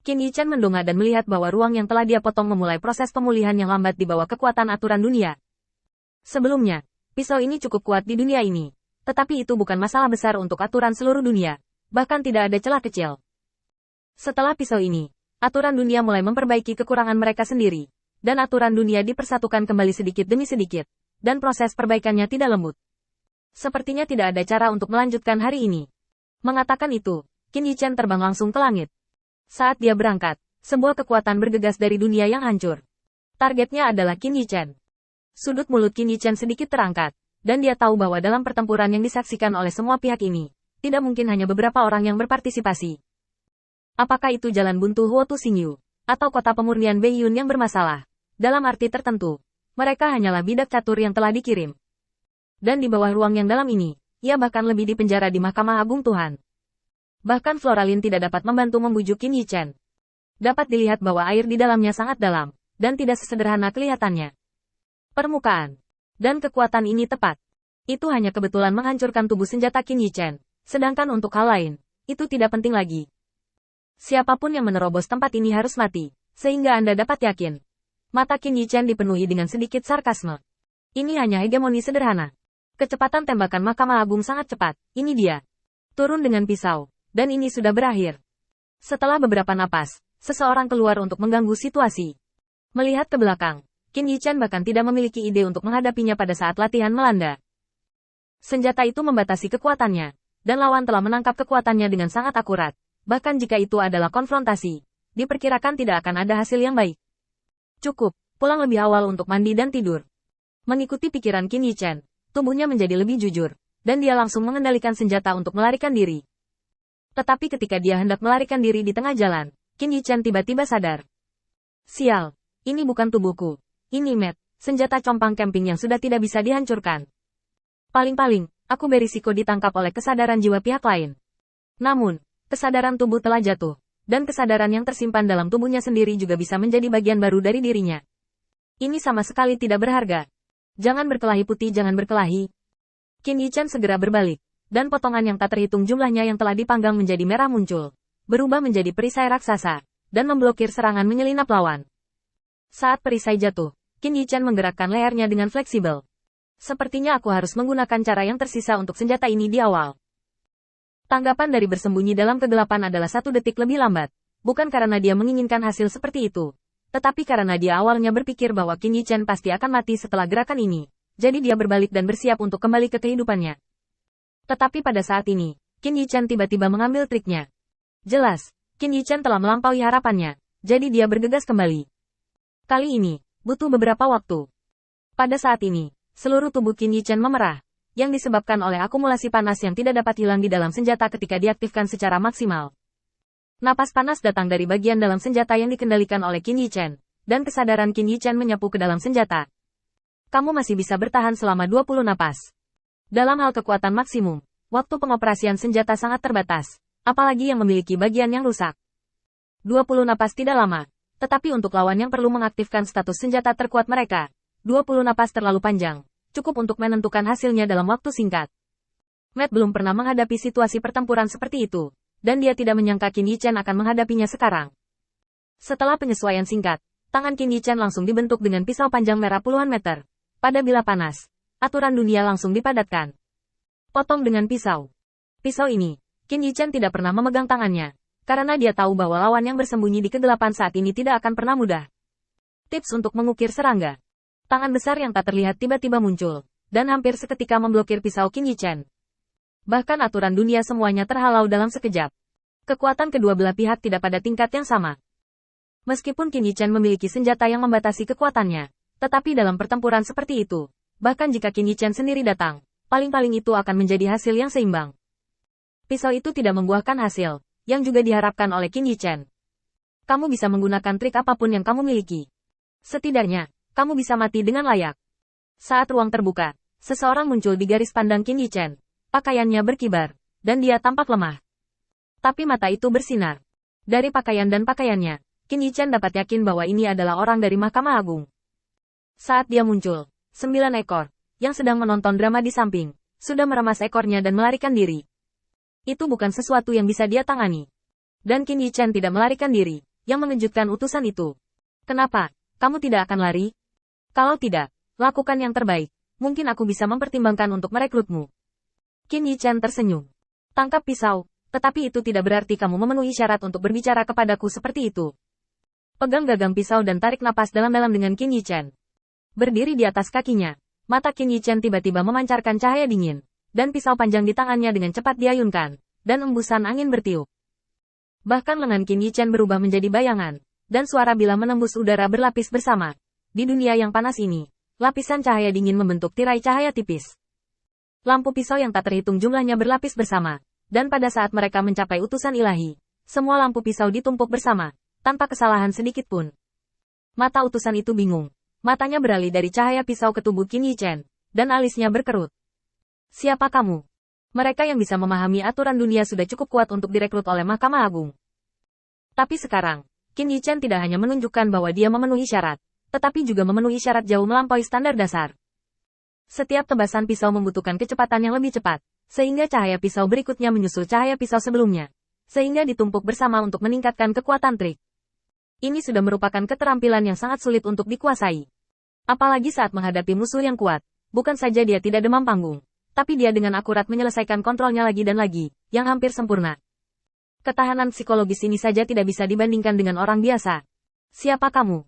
Qin Yichen mendongak dan melihat bahwa ruang yang telah dia potong memulai proses pemulihan yang lambat di bawah kekuatan aturan dunia. Sebelumnya, pisau ini cukup kuat di dunia ini. Tetapi itu bukan masalah besar untuk aturan seluruh dunia. Bahkan tidak ada celah kecil. Setelah pisau ini, aturan dunia mulai memperbaiki kekurangan mereka sendiri. Dan aturan dunia dipersatukan kembali sedikit demi sedikit. Dan proses perbaikannya tidak lembut. Sepertinya tidak ada cara untuk melanjutkan hari ini. Mengatakan itu, Qin Yichen terbang langsung ke langit. Saat dia berangkat, sebuah kekuatan bergegas dari dunia yang hancur. Targetnya adalah Qin Yichen. Sudut mulut Qin Yichen sedikit terangkat, dan dia tahu bahwa dalam pertempuran yang disaksikan oleh semua pihak ini, tidak mungkin hanya beberapa orang yang berpartisipasi. Apakah itu jalan buntu Huotu Xingyu, atau kota pemurnian Beiyun yang bermasalah? Dalam arti tertentu, mereka hanyalah bidak catur yang telah dikirim. Dan di bawah ruang yang dalam ini, ia bahkan lebih dipenjara di Mahkamah Agung Tuhan. Bahkan Floralin tidak dapat membantu membujuk Qin Yichen. Dapat dilihat bahwa air di dalamnya sangat dalam, dan tidak sesederhana kelihatannya. Permukaan. Dan kekuatan ini tepat. Itu hanya kebetulan menghancurkan tubuh senjata Qin Yichen. Sedangkan untuk hal lain, itu tidak penting lagi. Siapapun yang menerobos tempat ini harus mati, sehingga Anda dapat yakin. Mata Qin Yichen dipenuhi dengan sedikit sarkasme. Ini hanya hegemoni sederhana. Kecepatan tembakan Mahkamah Agung sangat cepat, ini dia. Turun dengan pisau. Dan ini sudah berakhir. Setelah beberapa napas, seseorang keluar untuk mengganggu situasi. Melihat ke belakang, Qin Yichen bahkan tidak memiliki ide untuk menghadapinya pada saat latihan melanda. Senjata itu membatasi kekuatannya, dan lawan telah menangkap kekuatannya dengan sangat akurat. Bahkan jika itu adalah konfrontasi, diperkirakan tidak akan ada hasil yang baik. Cukup, pulang lebih awal untuk mandi dan tidur. Mengikuti pikiran Qin Yichen, tubuhnya menjadi lebih jujur, dan dia langsung mengendalikan senjata untuk melarikan diri. Tetapi ketika dia hendak melarikan diri di tengah jalan, Qin Yichen tiba-tiba sadar. Sial, ini bukan tubuhku. Ini Matt, senjata compang camping yang sudah tidak bisa dihancurkan. Paling-paling, aku berisiko ditangkap oleh kesadaran jiwa pihak lain. Namun, kesadaran tubuh telah jatuh, dan kesadaran yang tersimpan dalam tubuhnya sendiri juga bisa menjadi bagian baru dari dirinya. Ini sama sekali tidak berharga. Jangan berkelahi putih, jangan berkelahi. Qin Yichen segera berbalik. Dan potongan yang tak terhitung jumlahnya yang telah dipanggang menjadi merah muncul. Berubah menjadi perisai raksasa. Dan memblokir serangan menyelinap lawan. Saat perisai jatuh, Qin Yichen menggerakkan lehernya dengan fleksibel. Sepertinya aku harus menggunakan cara yang tersisa untuk senjata ini di awal. Tanggapan dari bersembunyi dalam kegelapan adalah 1 detik lebih lambat. Bukan karena dia menginginkan hasil seperti itu. Tetapi karena dia awalnya berpikir bahwa Qin Yichen pasti akan mati setelah gerakan ini. Jadi dia berbalik dan bersiap untuk kembali ke kehidupannya. Tetapi pada saat ini, Qin Yichen tiba-tiba mengambil triknya. Jelas, Qin Yichen telah melampaui harapannya, jadi dia bergegas kembali. Kali ini, butuh beberapa waktu. Pada saat ini, seluruh tubuh Qin Yichen memerah, yang disebabkan oleh akumulasi panas yang tidak dapat hilang di dalam senjata ketika diaktifkan secara maksimal. Napas panas datang dari bagian dalam senjata yang dikendalikan oleh Qin Yichen, dan kesadaran Qin Yichen menyapu ke dalam senjata. Kamu masih bisa bertahan selama 20 napas. Dalam hal kekuatan maksimum, waktu pengoperasian senjata sangat terbatas, apalagi yang memiliki bagian yang rusak. 20 napas tidak lama, tetapi untuk lawan yang perlu mengaktifkan status senjata terkuat mereka, 20 napas terlalu panjang, cukup untuk menentukan hasilnya dalam waktu singkat. Matt belum pernah menghadapi situasi pertempuran seperti itu, dan dia tidak menyangka Qin Yichen akan menghadapinya sekarang. Setelah penyesuaian singkat, tangan Qin Yichen langsung dibentuk dengan pisau panjang merah puluhan meter. Pada bila panas, aturan dunia langsung dipadatkan. Potong dengan pisau. Pisau ini, Qin Yichen tidak pernah memegang tangannya, karena dia tahu bahwa lawan yang bersembunyi di kegelapan saat ini tidak akan pernah mudah. Tips untuk mengukir serangga. Tangan besar yang tak terlihat tiba-tiba muncul, dan hampir seketika memblokir pisau Qin Yichen. Bahkan aturan dunia semuanya terhalau dalam sekejap. Kekuatan kedua belah pihak tidak pada tingkat yang sama. Meskipun Qin Yichen memiliki senjata yang membatasi kekuatannya, tetapi dalam pertempuran seperti itu, bahkan jika Qin Yichen sendiri datang, paling-paling itu akan menjadi hasil yang seimbang. Pisau itu tidak membuahkan hasil, yang juga diharapkan oleh Qin Yichen. Kamu bisa menggunakan trik apapun yang kamu miliki. Setidaknya, kamu bisa mati dengan layak. Saat ruang terbuka, seseorang muncul di garis pandang Qin Yichen. Pakaiannya berkibar, dan dia tampak lemah. Tapi mata itu bersinar. Dari pakaian dan pakaiannya, Qin Yichen dapat yakin bahwa ini adalah orang dari Mahkamah Agung. Saat dia muncul, 9 ekor, yang sedang menonton drama di samping, sudah meremas ekornya dan melarikan diri. Itu bukan sesuatu yang bisa dia tangani. Dan Qin Yichen tidak melarikan diri, yang mengejutkan utusan itu. Kenapa? Kamu tidak akan lari? Kalau tidak, lakukan yang terbaik. Mungkin aku bisa mempertimbangkan untuk merekrutmu. Qin Yichen tersenyum. Tangkap pisau, tetapi itu tidak berarti kamu memenuhi syarat untuk berbicara kepadaku seperti itu. Pegang gagang pisau dan tarik napas dalam-dalam dengan Qin Yichen. Berdiri di atas kakinya, mata Qin Yichen tiba-tiba memancarkan cahaya dingin, dan pisau panjang di tangannya dengan cepat diayunkan, dan embusan angin bertiup. Bahkan lengan Qin Yichen berubah menjadi bayangan, dan suara bila menembus udara berlapis bersama. Di dunia yang panas ini, lapisan cahaya dingin membentuk tirai cahaya tipis. Lampu pisau yang tak terhitung jumlahnya berlapis bersama, dan pada saat mereka mencapai utusan ilahi, semua lampu pisau ditumpuk bersama, tanpa kesalahan sedikit pun. Mata utusan itu bingung. Matanya beralih dari cahaya pisau ke tubuh Qin Yichen, dan alisnya berkerut. Siapa kamu? Mereka yang bisa memahami aturan dunia sudah cukup kuat untuk direkrut oleh Mahkamah Agung. Tapi sekarang, Qin Yichen tidak hanya menunjukkan bahwa dia memenuhi syarat, tetapi juga memenuhi syarat jauh melampaui standar dasar. Setiap tebasan pisau membutuhkan kecepatan yang lebih cepat, sehingga cahaya pisau berikutnya menyusul cahaya pisau sebelumnya, sehingga ditumpuk bersama untuk meningkatkan kekuatan trik. Ini sudah merupakan keterampilan yang sangat sulit untuk dikuasai. Apalagi saat menghadapi musuh yang kuat, bukan saja dia tidak demam panggung, tapi dia dengan akurat menyelesaikan kontrolnya lagi dan lagi, yang hampir sempurna. Ketahanan psikologis ini saja tidak bisa dibandingkan dengan orang biasa. Siapa kamu?